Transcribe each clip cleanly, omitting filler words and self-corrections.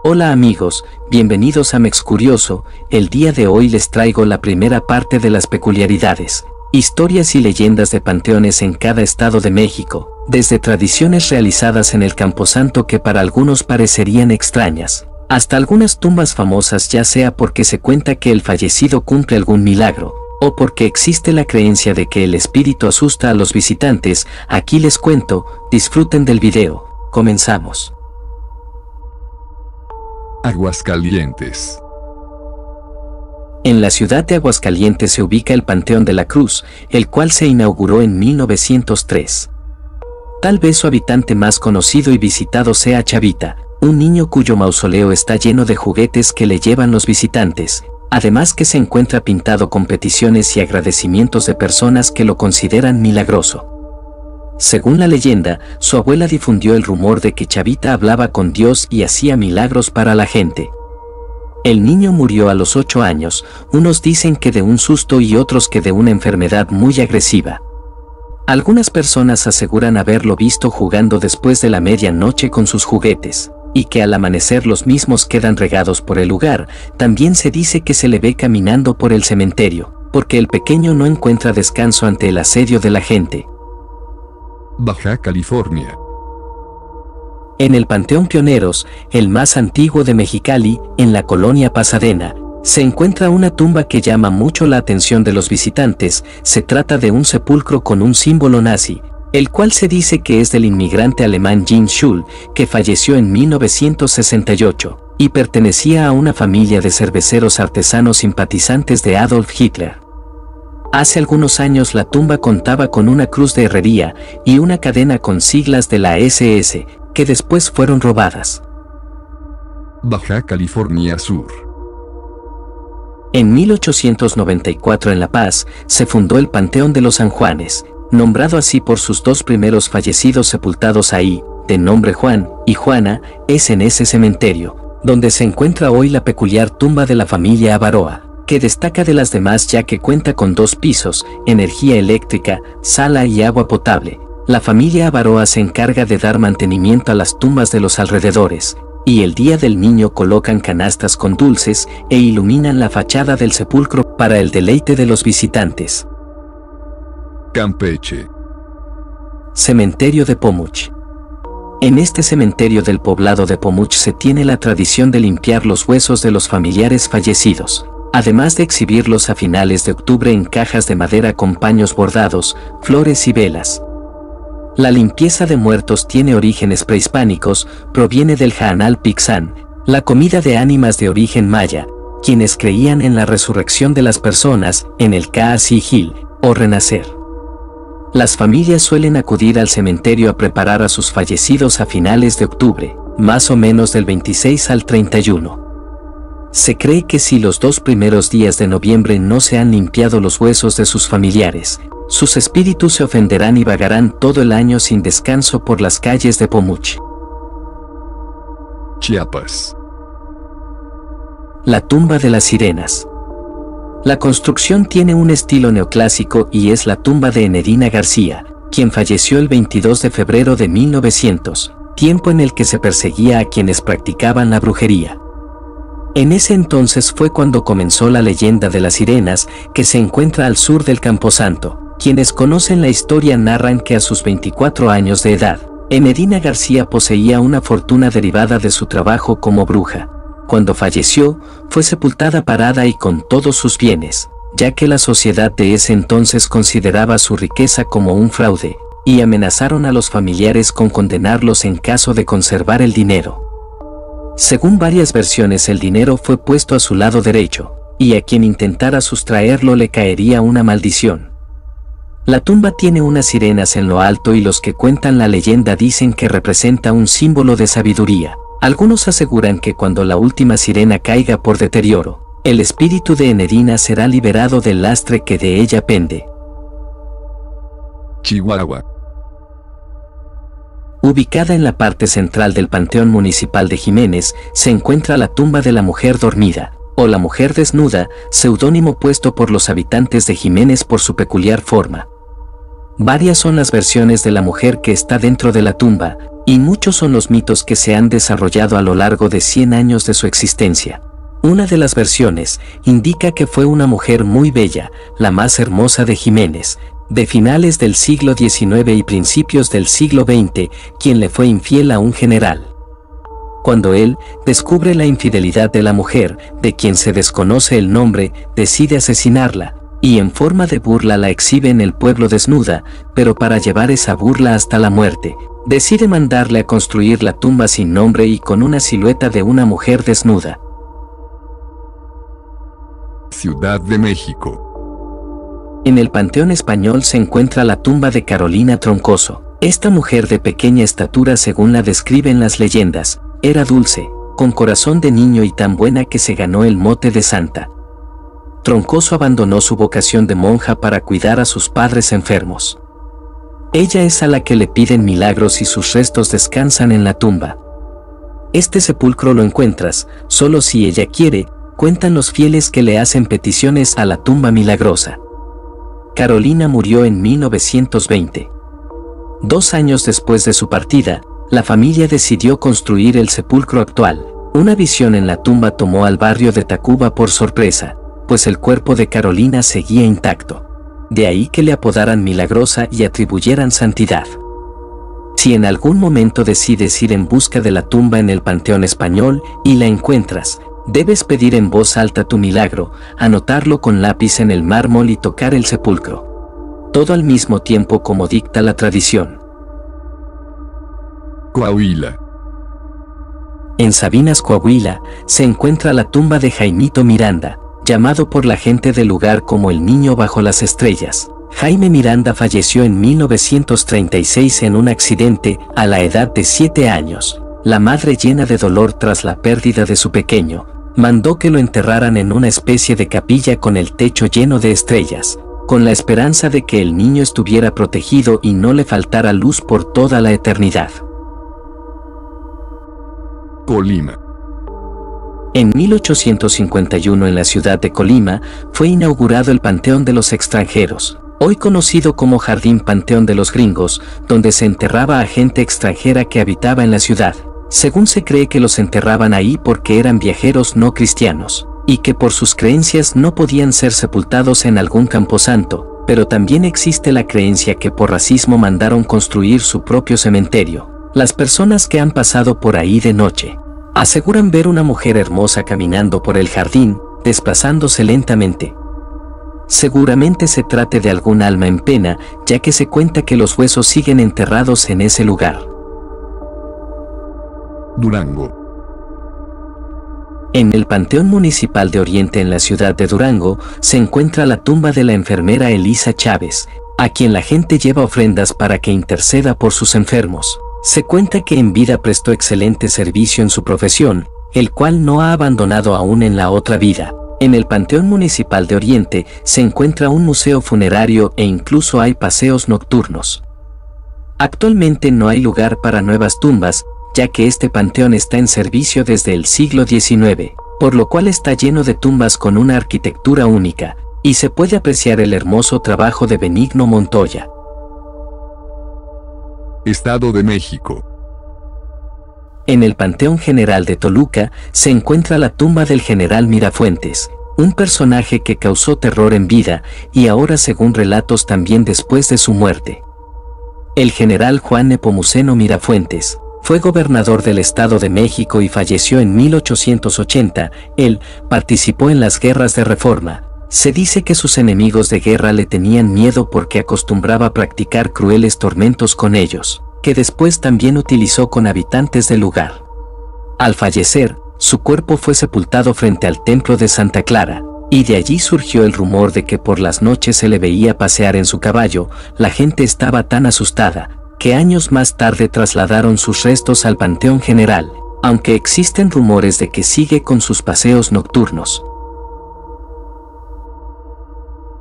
Hola amigos, bienvenidos a Mexcurioso. El día de hoy les traigo la primera parte de las peculiaridades, historias y leyendas de panteones en cada estado de México, desde tradiciones realizadas en el Camposanto que para algunos parecerían extrañas, hasta algunas tumbas famosas, ya sea porque se cuenta que el fallecido cumple algún milagro, o porque existe la creencia de que el espíritu asusta a los visitantes. Aquí les cuento, disfruten del video. Comenzamos. Aguascalientes. En la ciudad de Aguascalientes se ubica el Panteón de la Cruz, el cual se inauguró en 1903. Tal vez su habitante más conocido y visitado sea Chavita, un niño cuyo mausoleo está lleno de juguetes que le llevan los visitantes, además que se encuentra pintado con peticiones y agradecimientos de personas que lo consideran milagroso. Según la leyenda, su abuela difundió el rumor de que Chavita hablaba con Dios y hacía milagros para la gente. El niño murió a los 8 años, unos dicen que de un susto y otros que de una enfermedad muy agresiva. Algunas personas aseguran haberlo visto jugando después de la medianoche con sus juguetes, y que al amanecer los mismos quedan regados por el lugar. También se dice que se le ve caminando por el cementerio, porque el pequeño no encuentra descanso ante el asedio de la gente. Baja California. En el Panteón Pioneros, el más antiguo de Mexicali, en la colonia Pasadena, se encuentra una tumba que llama mucho la atención de los visitantes. Se trata de un sepulcro con un símbolo nazi, el cual se dice que es del inmigrante alemán Jean Schul, que falleció en 1968, y pertenecía a una familia de cerveceros artesanos simpatizantes de Adolf Hitler. Hace algunos años la tumba contaba con una cruz de herrería y una cadena con siglas de la SS, que después fueron robadas. Baja California Sur. En 1894 en La Paz, se fundó el Panteón de los San Juanes, nombrado así por sus dos primeros fallecidos sepultados ahí, de nombre Juan y Juana. Es en ese cementerio donde se encuentra hoy la peculiar tumba de la familia Avaroa, que destaca de las demás ya que cuenta con 2 pisos, energía eléctrica, sala y agua potable. La familia Avaroa se encarga de dar mantenimiento a las tumbas de los alrededores, y el día del niño colocan canastas con dulces e iluminan la fachada del sepulcro para el deleite de los visitantes. Campeche. Cementerio de Pomuch. En este cementerio del poblado de Pomuch se tiene la tradición de limpiar los huesos de los familiares fallecidos, además de exhibirlos a finales de octubre en cajas de madera con paños bordados, flores y velas. La limpieza de muertos tiene orígenes prehispánicos, proviene del Jaanal Pixán, la comida de ánimas de origen maya, quienes creían en la resurrección de las personas, en el Caacigil, o renacer. Las familias suelen acudir al cementerio a preparar a sus fallecidos a finales de octubre, más o menos del 26 al 31. Se cree que si los 2 primeros días de noviembre no se han limpiado los huesos de sus familiares, sus espíritus se ofenderán y vagarán todo el año sin descanso por las calles de Pomuch. Chiapas. La tumba de las sirenas. La construcción tiene un estilo neoclásico y es la tumba de Enedina García, quien falleció el 22 de febrero de 1900, tiempo en el que se perseguía a quienes practicaban la brujería. En ese entonces fue cuando comenzó la leyenda de las sirenas, que se encuentra al sur del Camposanto. Quienes conocen la historia narran que a sus 24 años de edad, Enedina García poseía una fortuna derivada de su trabajo como bruja. Cuando falleció, fue sepultada parada y con todos sus bienes, ya que la sociedad de ese entonces consideraba su riqueza como un fraude, y amenazaron a los familiares con condenarlos en caso de conservar el dinero. Según varias versiones, el dinero fue puesto a su lado derecho, y a quien intentara sustraerlo le caería una maldición. La tumba tiene unas sirenas en lo alto y los que cuentan la leyenda dicen que representa un símbolo de sabiduría. Algunos aseguran que cuando la última sirena caiga por deterioro, el espíritu de Enedina será liberado del lastre que de ella pende. Chihuahua. Ubicada en la parte central del Panteón Municipal de Jiménez, se encuentra la tumba de la mujer dormida, o la mujer desnuda, seudónimo puesto por los habitantes de Jiménez por su peculiar forma. Varias son las versiones de la mujer que está dentro de la tumba, y muchos son los mitos que se han desarrollado a lo largo de 100 años de su existencia. Una de las versiones indica que fue una mujer muy bella, la más hermosa de Jiménez, de finales del siglo XIX y principios del siglo XX, quien le fue infiel a un general. Cuando él descubre la infidelidad de la mujer, de quien se desconoce el nombre, decide asesinarla, y en forma de burla la exhibe en el pueblo desnuda, pero para llevar esa burla hasta la muerte, decide mandarle a construir la tumba sin nombre y con una silueta de una mujer desnuda. Ciudad de México. En el Panteón Español se encuentra la tumba de Carolina Troncoso. Esta mujer de pequeña estatura, según la describen las leyendas, era dulce, con corazón de niño y tan buena que se ganó el mote de santa. Troncoso abandonó su vocación de monja para cuidar a sus padres enfermos. Ella es a la que le piden milagros y sus restos descansan en la tumba. Este sepulcro lo encuentras, solo si ella quiere, cuentan los fieles que le hacen peticiones a la tumba milagrosa. Carolina murió en 1920. 2 años después de su partida, la familia decidió construir el sepulcro actual. Una visión en la tumba tomó al barrio de Tacuba por sorpresa, pues el cuerpo de Carolina seguía intacto. De ahí que le apodaran Milagrosa y atribuyeran santidad. Si en algún momento decides ir en busca de la tumba en el Panteón Español y la encuentras, debes pedir en voz alta tu milagro, anotarlo con lápiz en el mármol y tocar el sepulcro. Todo al mismo tiempo como dicta la tradición. Coahuila. En Sabinas, Coahuila, se encuentra la tumba de Jaimito Miranda, llamado por la gente del lugar como el Niño bajo las estrellas. Jaime Miranda falleció en 1936 en un accidente, a la edad de 7 años. La madre, llena de dolor tras la pérdida de su pequeño, mandó que lo enterraran en una especie de capilla con el techo lleno de estrellas, con la esperanza de que el niño estuviera protegido y no le faltara luz por toda la eternidad. Colima. En 1851 en la ciudad de Colima fue inaugurado el Panteón de los Extranjeros, hoy conocido como Jardín Panteón de los Gringos, donde se enterraba a gente extranjera que habitaba en la ciudad. Según se cree que los enterraban ahí porque eran viajeros no cristianos, y que por sus creencias no podían ser sepultados en algún camposanto, pero también existe la creencia que por racismo mandaron construir su propio cementerio. Las personas que han pasado por ahí de noche aseguran ver una mujer hermosa caminando por el jardín, desplazándose lentamente. Seguramente se trate de algún alma en pena, ya que se cuenta que los huesos siguen enterrados en ese lugar. Durango. En el Panteón Municipal de Oriente en la ciudad de Durango se encuentra la tumba de la enfermera Elisa Chávez, a quien la gente lleva ofrendas para que interceda por sus enfermos. Se cuenta que en vida prestó excelente servicio en su profesión, el cual no ha abandonado aún en la otra vida. En el Panteón Municipal de Oriente se encuentra un museo funerario e incluso hay paseos nocturnos. Actualmente no hay lugar para nuevas tumbas, ya que este panteón está en servicio desde el siglo XIX, por lo cual está lleno de tumbas con una arquitectura única, y se puede apreciar el hermoso trabajo de Benigno Montoya. Estado de México. En el Panteón General de Toluca se encuentra la tumba del general Mirafuentes, un personaje que causó terror en vida y ahora, según relatos, también después de su muerte. El general Juan Nepomuceno Mirafuentes fue gobernador del Estado de México y falleció en 1880. Él participó en las guerras de Reforma. Se dice que sus enemigos de guerra le tenían miedo porque acostumbraba a practicar crueles tormentos con ellos, que después también utilizó con habitantes del lugar. Al fallecer, su cuerpo fue sepultado frente al templo de Santa Clara, y de allí surgió el rumor de que por las noches se le veía pasear en su caballo. La gente estaba tan asustada, que años más tarde trasladaron sus restos al Panteón General, aunque existen rumores de que sigue con sus paseos nocturnos.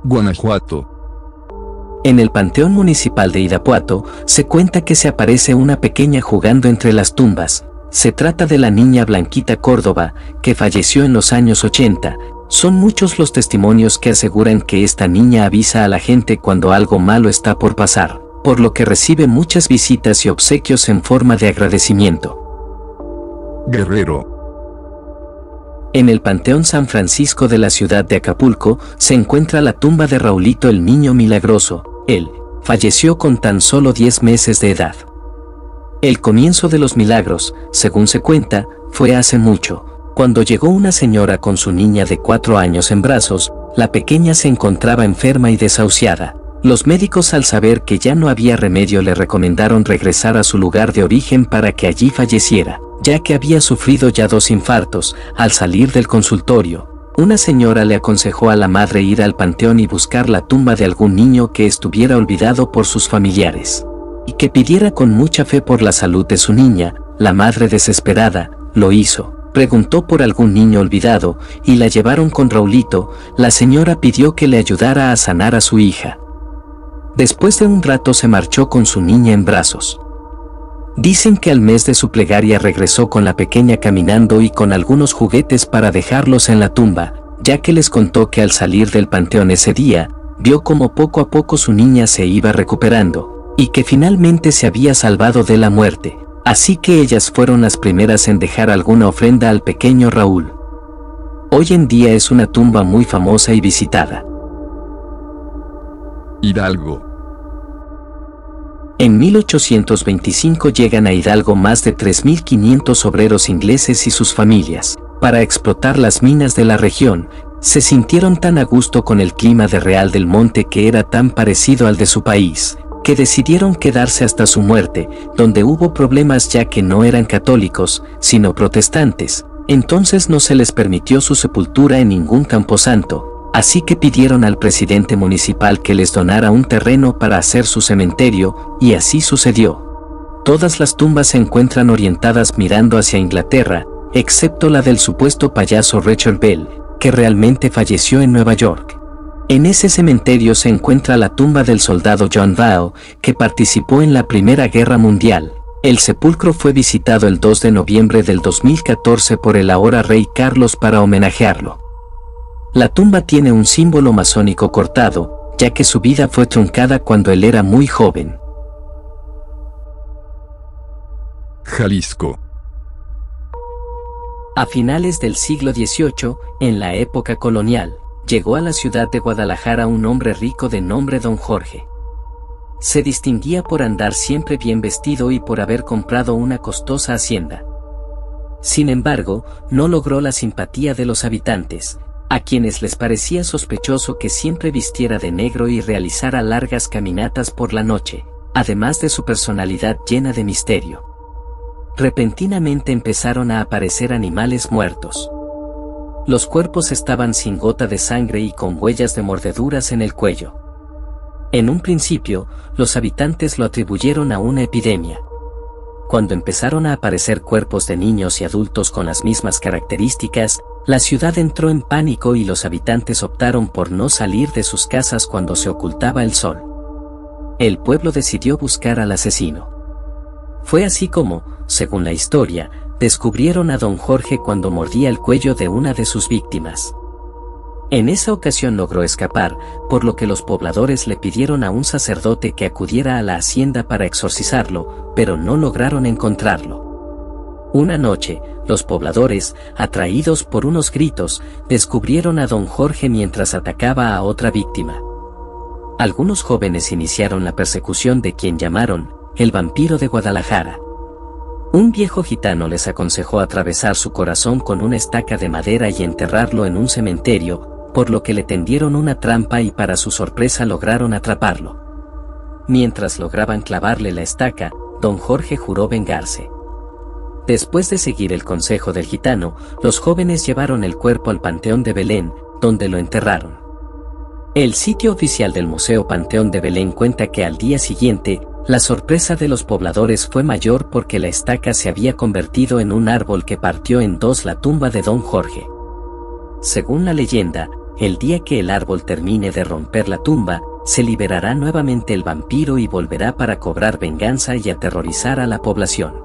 Guanajuato. En el Panteón Municipal de Irapuato se cuenta que se aparece una pequeña jugando entre las tumbas. Se trata de la niña Blanquita Córdoba, que falleció en los años 80. Son muchos los testimonios que aseguran que esta niña avisa a la gente cuando algo malo está por pasar, por lo que recibe muchas visitas y obsequios en forma de agradecimiento. Guerrero. En el Panteón San Francisco de la ciudad de Acapulco se encuentra la tumba de Raulito el Niño Milagroso. Él falleció con tan solo 10 meses de edad. El comienzo de los milagros, según se cuenta, fue hace mucho. Cuando llegó una señora con su niña de 4 años en brazos, la pequeña se encontraba enferma y desahuciada. Los médicos, al saber que ya no había remedio, le recomendaron regresar a su lugar de origen para que allí falleciera, ya que había sufrido ya 2 infartos. Al salir del consultorio, una señora le aconsejó a la madre ir al panteón y buscar la tumba de algún niño que estuviera olvidado por sus familiares, y que pidiera con mucha fe por la salud de su niña. La madre, desesperada, lo hizo. Preguntó por algún niño olvidado y la llevaron con Raulito. La señora pidió que le ayudara a sanar a su hija. Después de un rato se marchó con su niña en brazos. Dicen que al mes de su plegaria regresó con la pequeña caminando y con algunos juguetes para dejarlos en la tumba, ya que les contó que al salir del panteón ese día, vio como poco a poco su niña se iba recuperando, y que finalmente se había salvado de la muerte. Así que ellas fueron las primeras en dejar alguna ofrenda al pequeño Raúl. Hoy en día es una tumba muy famosa y visitada. Hidalgo. En 1825 llegan a Hidalgo más de 3.500 obreros ingleses y sus familias, para explotar las minas de la región. Se sintieron tan a gusto con el clima de Real del Monte, que era tan parecido al de su país, que decidieron quedarse hasta su muerte, donde hubo problemas ya que no eran católicos, sino protestantes. Entonces no se les permitió su sepultura en ningún camposanto, así que pidieron al presidente municipal que les donara un terreno para hacer su cementerio, y así sucedió. Todas las tumbas se encuentran orientadas mirando hacia Inglaterra, excepto la del supuesto payaso Rachel Bell, que realmente falleció en Nueva York. En ese cementerio se encuentra la tumba del soldado John Vale, que participó en la Primera Guerra Mundial. El sepulcro fue visitado el 2 de noviembre del 2014 por el ahora rey Carlos para homenajearlo. La tumba tiene un símbolo masónico cortado, ya que su vida fue truncada cuando él era muy joven. Jalisco. A finales del siglo XVIII, en la época colonial, llegó a la ciudad de Guadalajara un hombre rico de nombre Don Jorge. Se distinguía por andar siempre bien vestido y por haber comprado una costosa hacienda. Sin embargo, no logró la simpatía de los habitantes, a quienes les parecía sospechoso que siempre vistiera de negro y realizara largas caminatas por la noche, además de su personalidad llena de misterio. Repentinamente empezaron a aparecer animales muertos. Los cuerpos estaban sin gota de sangre y con huellas de mordeduras en el cuello. En un principio, los habitantes lo atribuyeron a una epidemia. Cuando empezaron a aparecer cuerpos de niños y adultos con las mismas características, la ciudad entró en pánico y los habitantes optaron por no salir de sus casas cuando se ocultaba el sol. El pueblo decidió buscar al asesino. Fue así como, según la historia, descubrieron a Don Jorge cuando mordía el cuello de una de sus víctimas. En esa ocasión logró escapar, por lo que los pobladores le pidieron a un sacerdote que acudiera a la hacienda para exorcizarlo, pero no lograron encontrarlo. Una noche, los pobladores, atraídos por unos gritos, descubrieron a Don Jorge mientras atacaba a otra víctima. Algunos jóvenes iniciaron la persecución de quien llamaron el vampiro de Guadalajara. Un viejo gitano les aconsejó atravesar su corazón con una estaca de madera y enterrarlo en un cementerio, por lo que le tendieron una trampa y para su sorpresa lograron atraparlo. Mientras lograban clavarle la estaca, Don Jorge juró vengarse. Después de seguir el consejo del gitano, los jóvenes llevaron el cuerpo al Panteón de Belén, donde lo enterraron. El sitio oficial del Museo Panteón de Belén cuenta que al día siguiente, la sorpresa de los pobladores fue mayor porque la estaca se había convertido en un árbol que partió en dos la tumba de Don Jorge. Según la leyenda, el día que el árbol termine de romper la tumba, se liberará nuevamente el vampiro y volverá para cobrar venganza y aterrorizar a la población.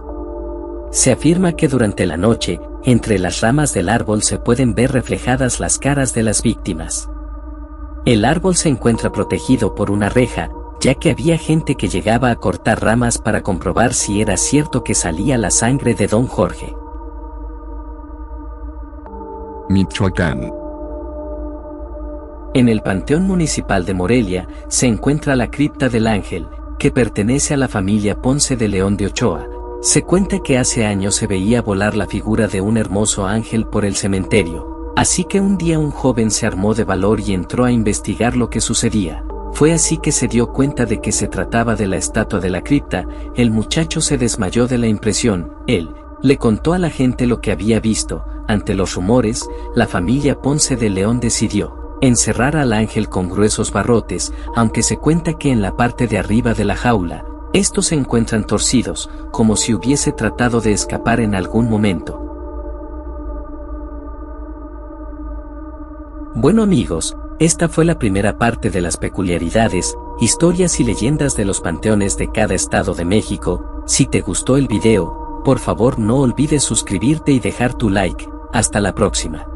Se afirma que durante la noche, entre las ramas del árbol se pueden ver reflejadas las caras de las víctimas. El árbol se encuentra protegido por una reja, ya que había gente que llegaba a cortar ramas para comprobar si era cierto que salía la sangre de don Jorge. Michoacán. En el Panteón Municipal de Morelia se encuentra la cripta del Ángel, que pertenece a la familia Ponce de León de Ochoa. Se cuenta que hace años se veía volar la figura de un hermoso ángel por el cementerio, así que un día un joven se armó de valor y entró a investigar lo que sucedía. Fue así que se dio cuenta de que se trataba de la estatua de la cripta. El muchacho se desmayó de la impresión. Él le contó a la gente lo que había visto. Ante los rumores, la familia Ponce de León decidió encerrar al ángel con gruesos barrotes, aunque se cuenta que en la parte de arriba de la jaula, estos se encuentran torcidos, como si hubiese tratado de escapar en algún momento. Bueno amigos, esta fue la primera parte de las peculiaridades, historias y leyendas de los panteones de cada estado de México. Si te gustó el video, por favor no olvides suscribirte y dejar tu like. Hasta la próxima.